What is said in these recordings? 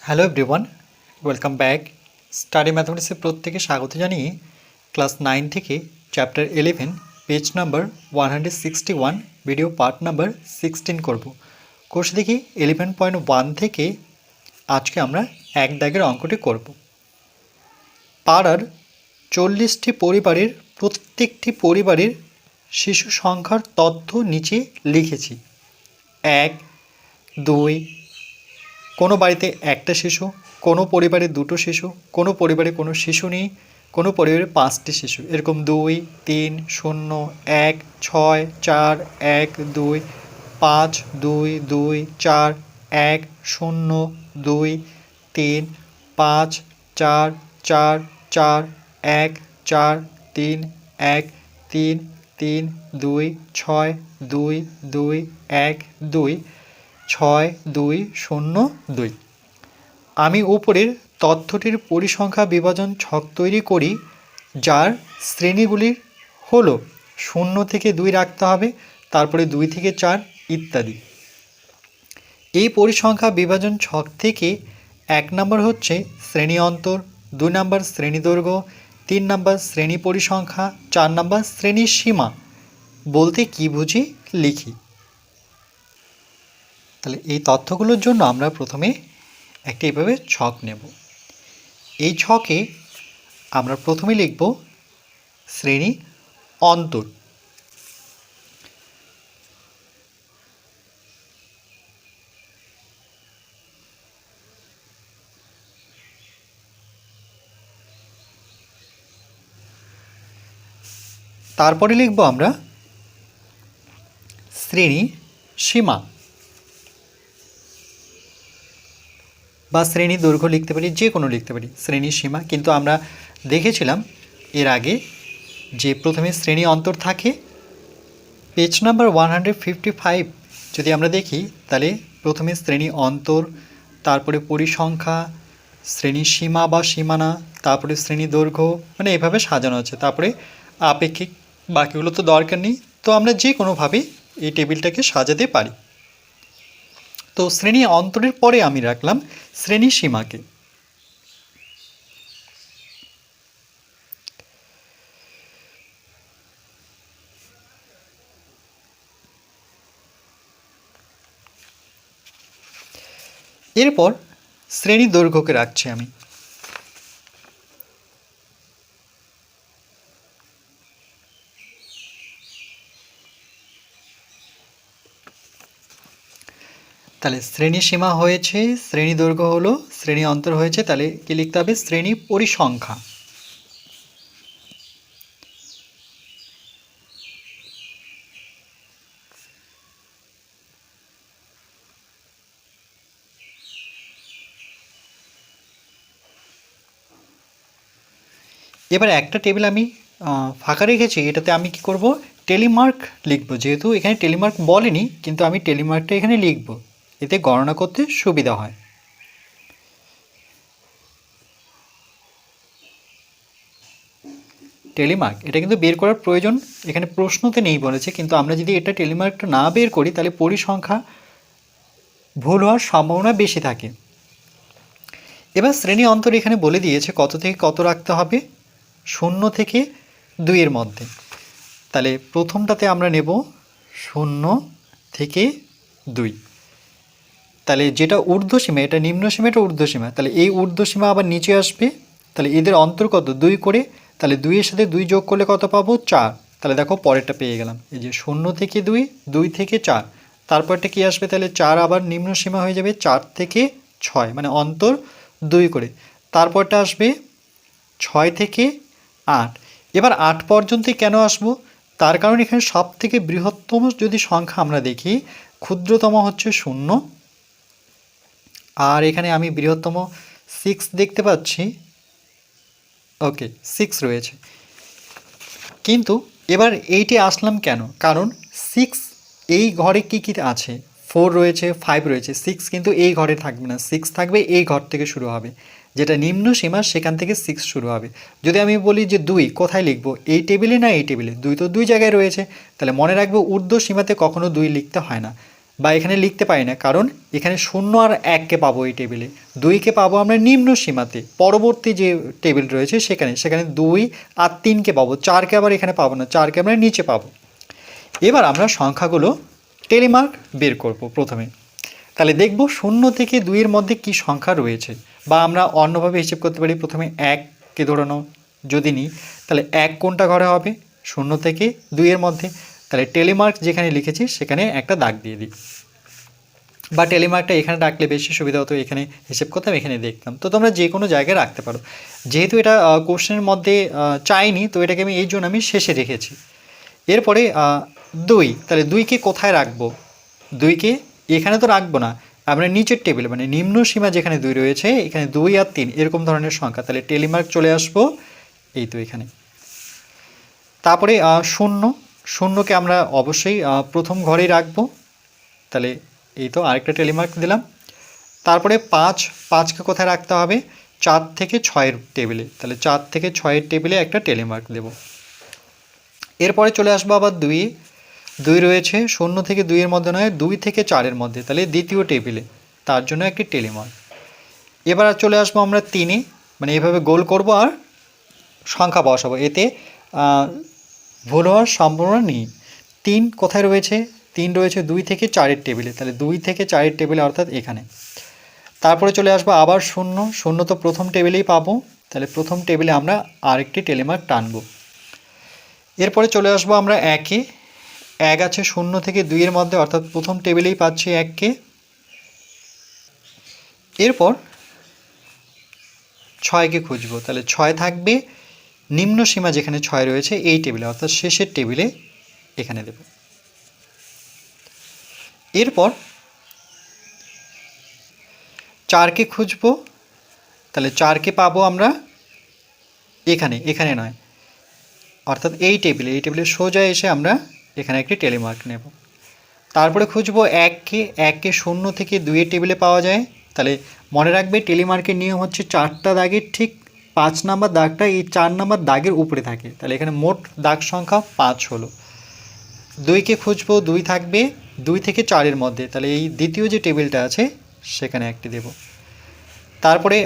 Hello everyone, welcome back. Study ম্যাথমেটিক্সে প্রত্যেকে স্বাগত জানিয়ে ক্লাস 9 থেকে chapter 11 page number 161 video part number 16 করব। কোর্স দেখি 11.1 থেকে আজকে আমরা এক দাগের অঙ্কটি করব। পাড়ার 40টি পরিবারের প্রত্যেকটি পরিবারের শিশু সংখ্যার তথ্য নিচে লিখেছি। 1, 2, কোনো বাড়িতে একটা শিশু, কোনো পরিবারে দুটো শিশু, কোনো পরিবারে কোনো শিশু নেই, কোনো পরিবারে 5টি শিশু, এরকম 2, 3, 0, 1, 6, 4, 1, 2, 5, 2, 2, 4, 1, 0, 2, 3, 5, 4, 4, 4, 1, 4, 3, 1, 3, 3, 2, 6, 2, 2, 1, 2, 6, 2, 0, 2। আমি উপরের তথ্যটির পরিসংখ্যা বিভাজন ছক তৈরি করি, যার শ্রেণীগুলি হলো 0 থেকে 2 রাখতে হবে, তারপরে 2 থেকে 4 ইত্যাদি। এই পরিসংখ্যা বিভাজন ছক থেকে 1 নম্বর হচ্ছে শ্রেণী অন্তর, 2 নম্বর শ্রেণী দৈর্ঘ্য, 3 নম্বর শ্রেণী পরিসংখ্যা, 4 নম্বর শ্রেণী সীমা বলতে কি বুঝি লিখি। তাহলে এই তথ্যগুলোর জন্য আমরা প্রথমে একটা এইভাবে ছক নেব। এই ছকে আমরা প্রথমে লিখব শ্রেণী অন্তর। তারপরে লিখব আমরা শ্রেণী সীমা বা শ্রেণী দৈর্ঘ্য লিখতে পারি, যে কোনো লিখতে পারি, শ্রেণী সীমা। কিন্তু আমরা দেখেছিলাম এর আগে যে প্রথমে শ্রেণী অন্তর থাকে। পেজ নাম্বার 155 যদি আমরা দেখি, তাহলে প্রথমে শ্রেণী অন্তর, তারপরে পরিসংখ্যা, শ্রেণী সীমা বা সীমানা, তারপরে শ্রেণী দৈর্ঘ্য, মানে এভাবে সাজানো আছে। তারপরে আপেক্ষিক, বাকিগুলো তো দরকার নেই। তো আমরা যে কোনোভাবে এই টেবিলটাকে সাজাতে পারি। তো শ্রেণী অন্তরের পরে আমি রাখলাম শ্রেণী সীমাকে। এরপর শ্রেণী দৈর্ঘ্যকে রাখছি আমি। তাহলে শ্রেণী সীমা হয়েছে, শ্রেণী দৈর্ঘ্য হলো, শ্রেণী অন্তর হয়েছে, তাহলে কি লিখতে হবে? শ্রেণী পরিসংখ্যা। এবার একটা টেবিল আমি ফাঁকা রেখেছি, এটাতে আমি কি করব? টেলিমার্ক লিখব। যেহেতু এখানে টেলিমার্ক বলেনি, কিন্তু আমি টেলিমার্কটা এখানে লিখব, এতে গণনা করতে সুবিধা হয়। টেলিমার্ক এটা কিন্তু বের করার প্রয়োজন এখানে প্রশ্নতে নেই বলেছে, কিন্তু আমরা যদি এটা টেলিমার্কটা না বের করি, তাহলে পরিসংখ্যা ভুল হওয়ার সম্ভাবনা বেশি থাকে। এবার শ্রেণী অন্তর এখানে বলে দিয়েছে কত থেকে কত রাখতে হবে, 0 থেকে 2 এর মধ্যে। তাহলে প্রথমটাতে আমরা নেব 0 থেকে 2। তাহলে যেটা ঊর্ধ্বসীমা, এটা নিম্নসীমা, এটা ঊর্ধ্বসীমা। তাহলে এই ঊর্ধ্বসীমা আবার নিচে আসবে। তাহলে এদের অন্তর কত? 2 করে। তাহলে 2 এর সাথে 2 যোগ করলে কত পাবো? 4। তাহলে দেখো পরেরটা পেয়ে গেলাম, এই যে 0 থেকে 2, 2 থেকে 4। তারপরটা কি আসবে? তাহলে 4 আবার নিম্নসীমা হয়ে যাবে 4 থেকে 6, মানে অন্তর 2 করে। তারপরটা আসবে 6 থেকে 8। এবার 8 পর্যন্তই কেন আসবো? তার কারণ এখানে সব থেকে বৃহত্তম যদি সংখ্যা আমরা দেখি, ক্ষুদ্রতম হচ্ছে 0, আর এখানে আমি বৃহত্তম 6 দেখতে পাচ্ছি। ওকে, 6 রয়েছে। কিন্তু এবার এইটে আসলাম কেন? কারণ 6 এই ঘরে কি কি আছে? 4 রয়েছে, 5 রয়েছে। 6 কিন্তু এই ঘরে থাকবে না, 6 থাকবে এই ঘর থেকে শুরু হবে, যেটা নিম্ন সীমা, সেখান থেকে 6 শুরু হবে। যদি আমি বলি যে 2 কোথায় লিখবো, এই টেবিলে না এই টেবিলে? 2 তো 2 জায়গায় রয়েছে। তাহলে মনে রাখবো ঊর্ধ্ব সীমাতে কখনো 2 লিখতে হয় না। বা এখানে লিখতে পারি না, কারণ এখানে 0 আর 1কে পাবো এই টেবিলে, 2কে পাবো আমরা নিম্ন সীমাতে, পরবর্তী যে টেবিল রয়েছে সেখানে 2 আর 3কে পাবো, 4কে আবার এখানে পাবো না, 4কে আমরা নিচে পাবো। এবার আমরা সংখ্যাগুলো টেলিমার্ক বের করব প্রথমে। তাহলে দেখব 0 থেকে 2-এর মধ্যে কি সংখ্যা রয়েছে, বা আমরা অন্যভাবে হিসেব করতে পারি। প্রথমে 1কে ধরানো যদি নিই, তাহলে 1 কোনটা ঘরে হবে 0 থেকে 2-এর মধ্যে, তাহলে টেলিমার্ক যেখানে লিখেছি সেখানে একটা দাগ দিয়ে দিই, বা টেলিমার্কটা এখানে রাখলে বেশি সুবিধা হতো, এখানে হিসেব করতাম এখানে দেখতাম। তো তোমরা যে কোনো জায়গায় রাখতে পারো, যেহেতু এটা কোশ্চেনের মধ্যে চাইনি তো এটাকে আমি এই জন্য আমি শেষে রেখেছি। এরপরে 2, তাহলে 2কে কোথায় রাখবো, 2কে এখানে তো রাখবো না, আমরা নিচের টেবিলে মানে নিম্ন সীমা যেখানে 2 রয়েছে এখানে 2 আর 3 এরকম ধরনের সংখ্যা, তাহলে টেলিমার্ক চলে আসবো এই তো এখানে। তারপরে 0কে আমরা অবশ্যই প্রথম ঘরেই রাখবো, তাহলে এই তো আরেকটা টেলিমার্ক দিলাম। তারপরে 5কে কোথায় রাখতে হবে 4 থেকে 6-এর টেবিলে, তাহলে 4 থেকে 6-এর টেবিলে একটা টেলিমার্ক দেব। এরপরে চলে আসবো আবার 2 রয়েছে 0 থেকে 2-এর মধ্যে নয়, 2 থেকে 4-এর মধ্যে, তাহলে দ্বিতীয় টেবিলে, তার জন্য একটি টেলিমার্ক। এবার চলে আসবো আমরা 3-এ, মানে এভাবে গোল করব আর সংখ্যা বসাবো, এতে ভুল হওয়ার সম্ভাবনা নেই। 3 কোথায় রয়েছে 3 রয়েছে 2 থেকে 4-এর টেবিলে, তাহলে 2 থেকে 4-এর টেবিলে অর্থাৎ এখানে। তারপরে চলে আসবো আবার 0 তো প্রথম টেবিলেই পাবো, তাহলে প্রথম টেবিলে আমরা আরেকটি টেলিমার্ক টানবো। এরপরে চলে আসবো আমরা 1-এ, 1 আছে 0 থেকে 2-এর মধ্যে, অর্থাৎ প্রথম টেবিলেই পাচ্ছি 1কে। এরপর 6কে খুঁজবো, তাহলে 6 থাকবে নিম্ন সীমা যেখানে 6 রয়েছে এই টেবিলে, অর্থাৎ শেষের টেবিলে এখানে দেব। এরপর 4কে খুঁজবো, তাহলে 4কে পাবো আমরা এখানে নয়, অর্থাৎ এই টেবিলে সোজা এসে আমরা এখানে একটি টেলিমার্ক নেব। তারপরে খুঁজবো 1কে 0 থেকে 2-এর টেবিলে পাওয়া যায়, তাহলে মনে রাখবে টেলিমার্কের নিয়ম হচ্ছে 4টা দাগের ঠিক 5 নাম্বার দাগটা এই 4 নাম্বার দাগের উপরে থাকে, তাহলে এখানে মোট দাগ সংখ্যা 5 হলো। 2কে খুঁজবো, 2 থাকবে 2 থেকে 4-এর মধ্যে, তাহলে এই দ্বিতীয় যে টেবিলটা আছে সেখানে একটি দেব। তারপরে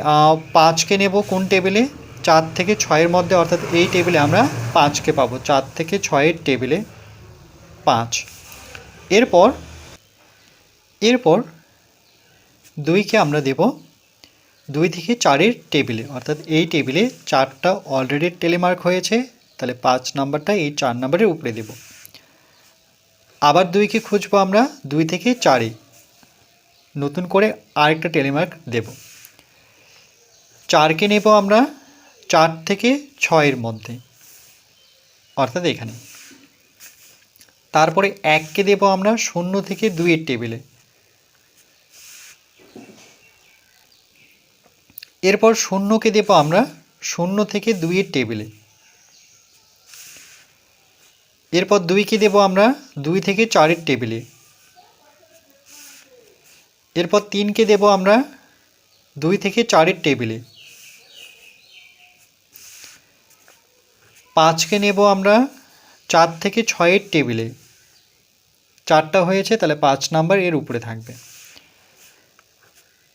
5কে নেব কোন টেবিলে 4 থেকে 6-এর মধ্যে, অর্থাৎ এই টেবিলে আমরা 5কে পাবো, 4 থেকে 6-এর টেবিলে 5। এরপর 2কে আমরা দেব 2 থেকে 4-এর টেবিলে, অর্থাৎ এই টেবিলে 4টা অলরেডি টেলিমার্ক হয়েছে, তাহলে 5 নাম্বারটা এই 4 নাম্বারের উপরে দেব। আবার 2কে খুঁজবো আমরা 2 থেকে 4-এ, নতুন করে আরেকটা টেলিমার্ক দেব। 4কে নেব আমরা 4 থেকে 6-এর মধ্যে, অর্থাৎ এখানে। তারপরে 1কে দেব আমরা 0 থেকে 2-এর টেবিলে। এরপর 0কে দেব আমরা 0 থেকে 2-এর টেবিলে। এরপর 2কে দেব আমরা 2 থেকে 4-এর টেবিলে। এরপর 3কে দেব আমরা 2 থেকে 4-এর টেবিলে। 5কে নেব আমরা 4 থেকে 6-এর টেবিলে, 4টা হয়েছে তাহলে 5 নাম্বার এর উপরে থাকবে।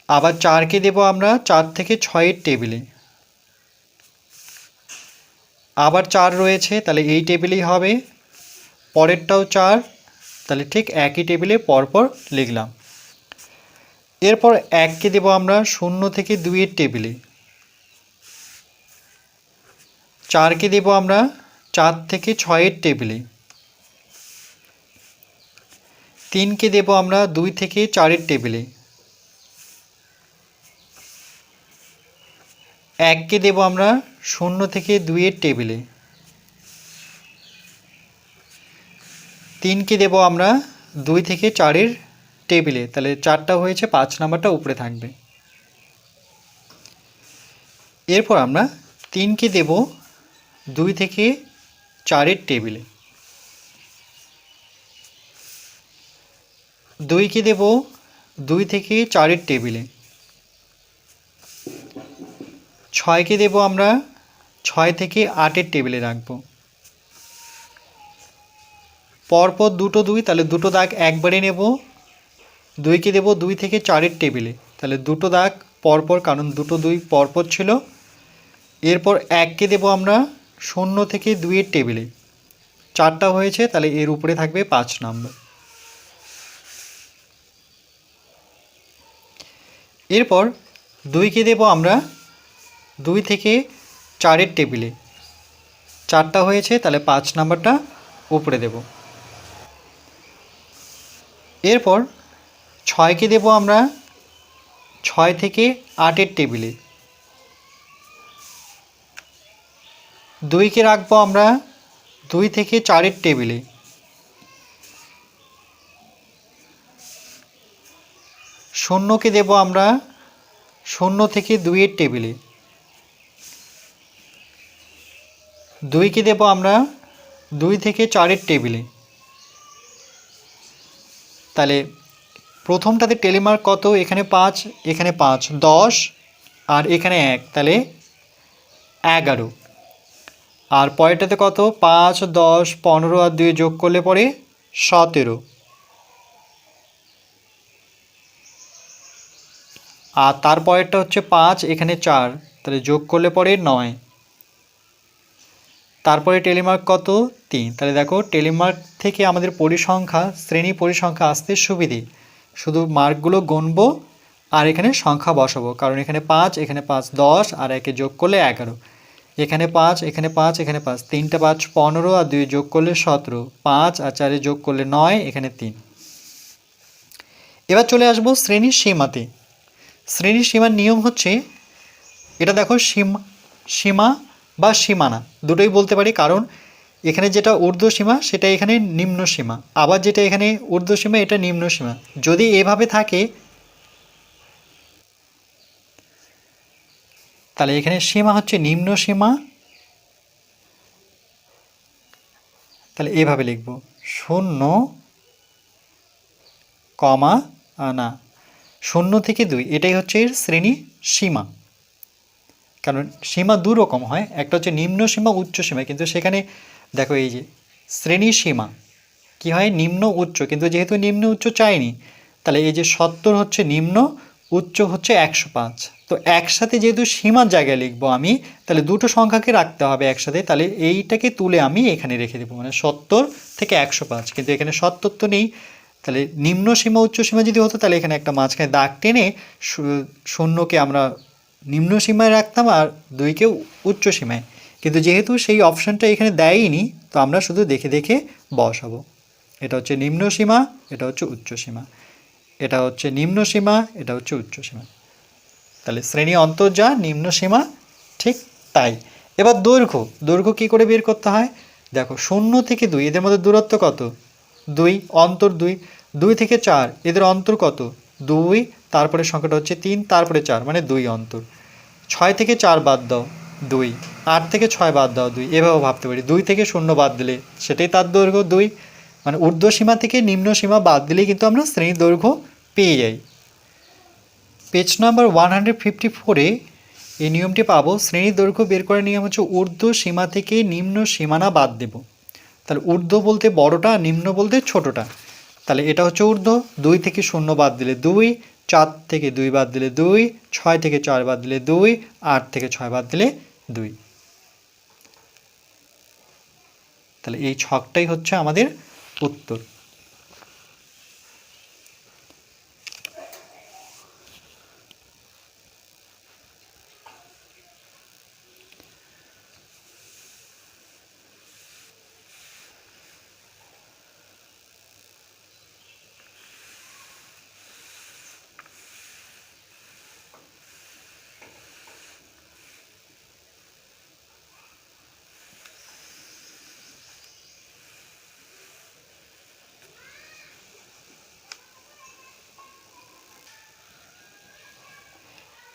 আবার 4কে দেব আমরা 4 থেকে 6-এর টেবিলে, আবার 4 রয়েছে তাহলে এই টেবিলেই হবে, পরেরটাও 4, তাহলে ঠিক একই টেবিলে পরপর লিখলাম। এরপর 1কে দেব আমরা 0 থেকে 2-এর টেবিলে। 4কে দেব আমরা 4 থেকে 6-এর টেবিলে। 3কে দেব আমরা 2 থেকে 4-এর টেবিলে। 1কে দেব আমরা 0 থেকে 2-এর টেবিলে। 3কে দেব আমরা 2 থেকে 4-এর টেবিলে, তাহলে 4টা হয়েছে, 5 নাম্বারটা উপরে থাকবে। এরপর আমরা 3কে দেব 2 থেকে 4-এর টেবিলে। 2কে দেব 2 থেকে 4-এর টেবিলে। 6কে দেব আমরা 6 থেকে 8-এর টেবিলে রাখব। পরপর দুটো 2, তাহলে দুটো দাগ একবারে নেব, 2কে দেব 2 থেকে 4-এর টেবিলে, তাহলে দুটো দাগ পরপর, কারণ দুটো 2 পরপর ছিল। এরপর 1কে দেব আমরা 0 থেকে 2-এর টেবিলে, 4টা হয়েছে, তাহলে এর উপরে থাকবে 5 নম্বর। এরপর 2কে দেব আমরা 2 থেকে 4-এর টেবিলে, 4টা হয়েছে, তাহলে 5 নাম্বারটা উপরে দেব। এরপর 6কে দেব আমরা 6 থেকে 8-এর টেবিলে, 2কে রাখবো আমরা 2 থেকে 4-এর টেবিলে, 0কে দেব আমরা 0 থেকে 2-এর টেবিলে, 2কে দেব আমরা 2 থেকে 4-এর টেবিলে। তাহলে প্রথমটাতে টেলিমার্ক কত? এখানে 5, এখানে 5, 10 আর এখানে 1, তাহলে 11। আর পরেরটাতে কত? 5, 10, 15 আর 2 যোগ করলে পরে 17। আর তারপরেরটা হচ্ছে 5, এখানে 4, তাহলে যোগ করলে পরে 9। তারপরে টেলিমার্ক কত? 3। তাহলে দেখো টেলিমার্ক থেকে আমাদের পরিসংখ্যা, শ্রেণী পরিসংখ্যা আসতে সুবিধে, শুধু মার্কগুলো গুনবো আর এখানে সংখ্যা বসাবো, কারণ এখানে 5, এখানে 5, 10 আর 1 যোগ করলে 11, এখানে 5, এখানে 5, এখানে 5, 3টা 5 15 আর 2 যোগ করলে 17, 5 আর 4 যোগ করলে 9, এখানে 3। এবার চলে আসবো শ্রেণীর সীমাতে। শ্রেণীর সীমার নিয়ম হচ্ছে, এটা দেখো সীমা বা সীমানা দুটোই বলতে পারি, কারণ এখানে যেটা ঊর্ধ্ব সীমা সেটা এখানে নিম্ন সীমা, আবার যেটা এখানে ঊর্ধ্ব সীমা এটা নিম্ন সীমা। যদি এভাবে থাকে তাহলে এখানে সীমা হচ্ছে নিম্ন সীমা, তাহলে এভাবে লিখব 0, না 0 থেকে 2, এটাই হচ্ছে এর শ্রেণী সীমা। কারণ সীমা দু রকম হয়, একটা হচ্ছে নিম্ন সীমা, উচ্চ সীমা, কিন্তু সেখানে দেখো এই যে শ্রেণী সীমা কি হয়? নিম্ন উচ্চ, কিন্তু যেহেতু নিম্ন উচ্চ চাইনি, তাহলে এই যে 70 হচ্ছে নিম্ন, উচ্চ হচ্ছে 105। তো একসাথে যেহেতু সীমার জায়গায় লিখবো আমি, তাহলে দুটো সংখ্যাকে রাখতে হবে একসাথে, তাহলে এইটাকে তুলে আমি এখানে রেখে দেবো, মানে 70 থেকে 105। কিন্তু এখানে 70 তো নেই, তাহলে নিম্ন সীমা উচ্চ সীমা যদি হতো তাহলে এখানে একটা মাঝখানে দাগ টেনে 0কে আমরা নিম্ন সীমায় রাখতাম আর 2কে উচ্চ সীমায়, কিন্তু যেহেতু সেই অপশানটা এখানে দেয়নি, তো আমরা শুধু দেখে দেখে বসাবো। এটা হচ্ছে নিম্ন সীমা, এটা হচ্ছে উচ্চ সীমা, এটা হচ্ছে নিম্ন সীমা, এটা হচ্ছে উচ্চ সীমা। তাহলে শ্রেণী অন্তর যা, নিম্ন সীমা ঠিক তাই। এবার দৈর্ঘ্য কী করে বের করতে হয়? দেখো 0 থেকে 2 এদের মধ্যে দূরত্ব কত? 2, অন্তর 2, 2 থেকে 4 এদের অন্তর কত? 2, তারপরে সংখ্যাটা হচ্ছে 3, তারপরে 4, মানে 2 অন্তর। 6 থেকে 4 বাদ দাও 2, 8 থেকে 6 বাদ দাও 2, এভাবেও ভাবতে পারি। 2 থেকে 0 বাদ দিলে সেটাই তার দৈর্ঘ্য 2, মানে ঊর্ধ্ব সীমা থেকে নিম্ন সীমা বাদ দিলেই কিন্তু আমরা শ্রেণীর দৈর্ঘ্য পেয়ে যাই। পেজ নাম্বার 154-এ এই নিয়মটি পাবো। শ্রেণীর দৈর্ঘ্য বের করার নিয়ম হচ্ছে ঊর্ধ্ব সীমা থেকে নিম্ন সীমানা বাদ দেব। তাহলে ঊর্ধ্ব বলতে বড়টা, নিম্ন বলতে ছোটটা। তাহলে এটা হচ্ছে ঊর্ধ্ব, 2 থেকে 0 বাদ দিলে 2, 4 থেকে 2 বাদ দিলে 2, 6 থেকে 4 বাদ দিলে 2, 8 থেকে 6 বাদ দিলে 2। তাহলে এই ছকটাই হচ্ছে আমাদের উত্তর।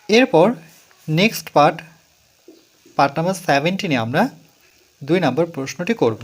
এরপর নেক্সট পার্ট নাম্বার 17-এ আমরা 2 নম্বর প্রশ্নটি করব।